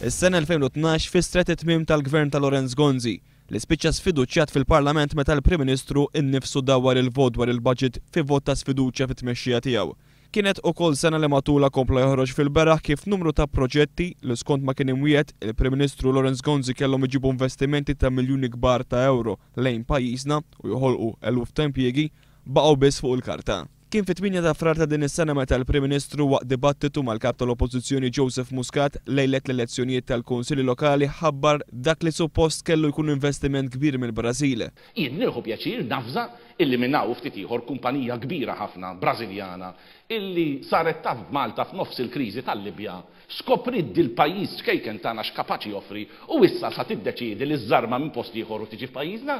Is-sena 2012 fistret it-tmiem tal-Gvern ta' Lorenz Gonzi li spiċċa sfiduċjat fil-Parlament meta l-Prim Ministru innifsu dawwar il-vot dwar il-budget fi vot ta' sfiduċja fit-tmexxija tiegħu. Kienet ukoll sena li matula kompla joħroġ fil-beraħ kif numru ta' proġetti li skont ma kien imwiegħed il-Prim Ministru Lorenz Gonzi kellhom iġibu investimenti ta' miljuni kbar ta' euro lejn pajjiżna u joħolqu eluf ta' impjiegi baqgħu biss fuq il-karta. Kien fit-8 ta' frar ta' din is-sena meta l-Prim Ministru waqt dibattitu mal-kap tal-Oppożizzjoni Joseph Muscat lejlet l-elezzjonijiet tal-Kunsilli Lokali ħabbar dak li suppost kellu jkun investiment kbir mill-Brażil. Jien nieħu pjaċir nafża illi minnaw ftit ieħor kumpanija kbira ħafna Brażiljana illi saret taf Malta f'nofs il-kriżi tal-Libja skoprit dil-pajjiż xkejken tagħna x'kapaċi joffri u issa sa tiddeċiedi li żarma minn post ieħor u tiġi f'pajjiżna.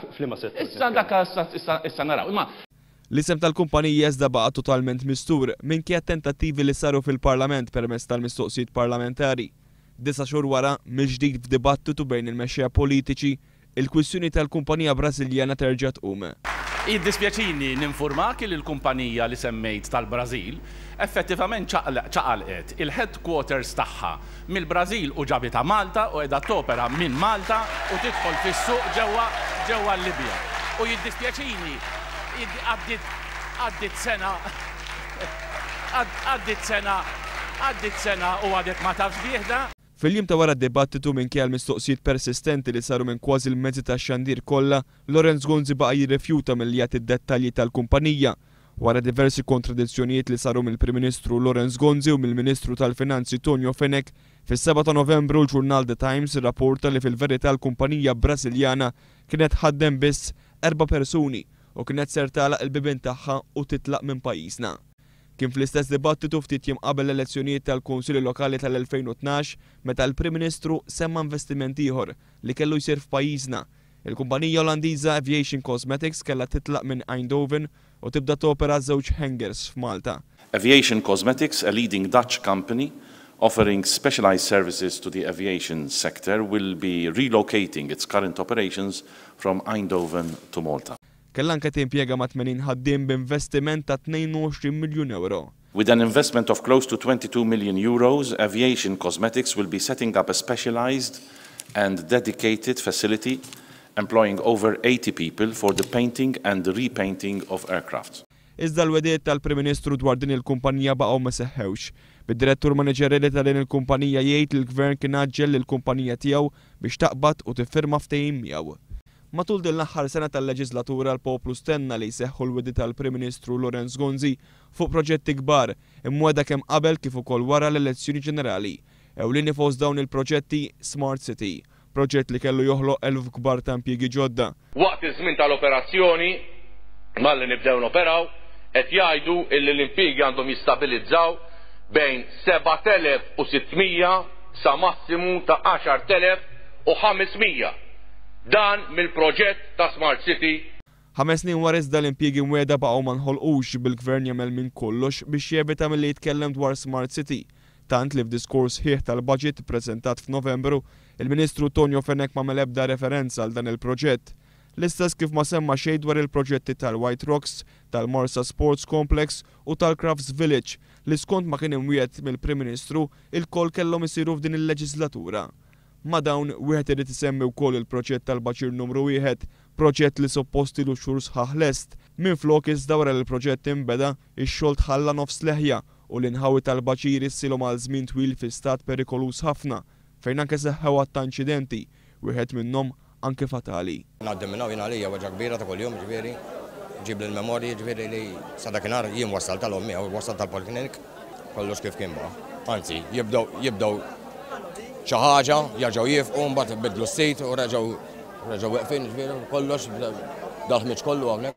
Issa dak issa naraw. L-isem tal-kumpanija iżda baqa' totalment mistur minkejja tentattivi li saru fil-Parlament permezz tal-mistoqsijiet parlamentari. 9 xhur wara mill-ġdid f'dibattitu bejn il-mexxejja politiċi, il-kwistjoni tal-kumpanija Brażiljana terġa' tqum. Jiddispjaċini ninformak li l-kumpanija li semmejt tal-Brażil effettivament ċaqalqet il-headquarters tagħha mill-Brażil u ġabita Malta u qiegħda topera minn Malta u tidħol fis-suq ġewwa l-Libja. U jiddispjaċini għaddit sena u għadet ma tafx bieħda. Fil-jiem ta' wara d-dibattitu minkejja l-mistoqsijiet persistenti li saru minn kważi l-mezzi tax-xandir kollha, Lorenz Gonzi baqa' jirrifjuta milli jagħti d-dettalji tal-kumpanija. Wara diversi kontradizzjonijiet li saru mill-Prim Ministru Lorenz Gonzi u mill-Ministru tal-Finanzi Tonio Fenech, fis-7 ta' Novembru l-ġurnal The Times irrapporta li fil-verità l-kumpanija Brażiljana kienet ħaddem biss 4 persuni u kienet ser tagħlaq il-bibien tagħha u titlaq minn pajjiżna. Kien fl-istess dibattitu ftit jiem qabel l-elezzjonijiet tal-Kunsilli Lokali tal-2012 meta l-Prim Ministru semma investiment ieħor li kellu jsir f'pajjiżna. Il-kumpanija Olandiża Aviation Cosmetics kellha titlaq minn Eindhoven u tibda topera żewġ hangars f'Malta. Aviation Cosmetics, a leading Dutch company offering specialized services to the aviation sector, will be relocating its current operations from Eindhoven to Malta. Kellha anke timpjega ma' 80 ħaddiem b'investiment ta' 22 miljun euro. With an investment of close to 22 million euros, Aviation Cosmetics will be setting up a specialized and dedicated facility employing over 80 people for the painting and the repainting of aircraft. Iżda l-wediet tal-Prim Ministru dwar din il-kumpanija baqgħu ma seħħewx. Bid-direttur maniġerjali ta' din il-kumpanija jgħid li l-Gvern kien aġġel lill-kumpanija tiegħu biex taqbad u tiffirma ftehim miegħu. Matul din l-aħħar sena tal-leġislatura l-poplu stenna li jseħħu l-wedi tal-Prim Ministru Lorenz Gonzi fuq proġetti kbar imweda kemm qabel kif ukoll wara l-elezzjoni ġenerali. Ewlieni fost dawn il-proġetti Smart City, proġett li kellu joħloq 1000 kbar ta' impjiegi ġodda. Waqt iż-żmien tal-operazzjoni malli nibdew noperaw qed jgħidu li l-impjiegi għandhom jistabilizzaw bejn 7,600 sa massimu ta' 10,500. Dan mill-proġett ta' Smart City. 5 snin wara iżda l-impjiegi mwiegħda baqgħu ma nħolqux bil-Gvern jagħmel minn kollox biex jevita milli jitkellem dwar Smart City. Tant li f'diskors ħieħ tal-budget ppreżentat f'Novembru, il-Ministru Tonio Fenech m'għamel ebda referenza għal dan il-proġett. L-istess kif ma semma xejn dwar il-proġetti tal-White Rocks, tal-Morsa Sports Complex u tal-Crafts Village li skont ma kien imwiegħed mill-Prim Ministru il-koll kellhom isiru f'din il-leġislatura. Ma dawn wieħed irid isemmi wkoll il-proġett tal-Baċir numru 1, proġett li supposti lu xhur sħaħ lest. Minflok iżda wara li l-proġett inbeda, ix-xogħol tħalla nofs leħja u l-inħawi tal-Baċir issilhom għal żmien twil fi stat perikolus ħafna, fejn anke seħħew għatta inċidenti, wieħed minnhom anke fatali. Ngħaddim minn hawn għalija waġġa kbira ta' kuljum ġifieri, ġib lill-memorji ġifieri li sa dakinhar jien wassal tal-ommi u wassal tal-Poliklinik, kollox kif kien baqa'. Anzi, jibdew xi ħaġa jerġgħu jifqu mbagħad ibidlu s-sit u reġgħu weqfin ġifieri kollox dal-ħmiġ kollu hawnhekk.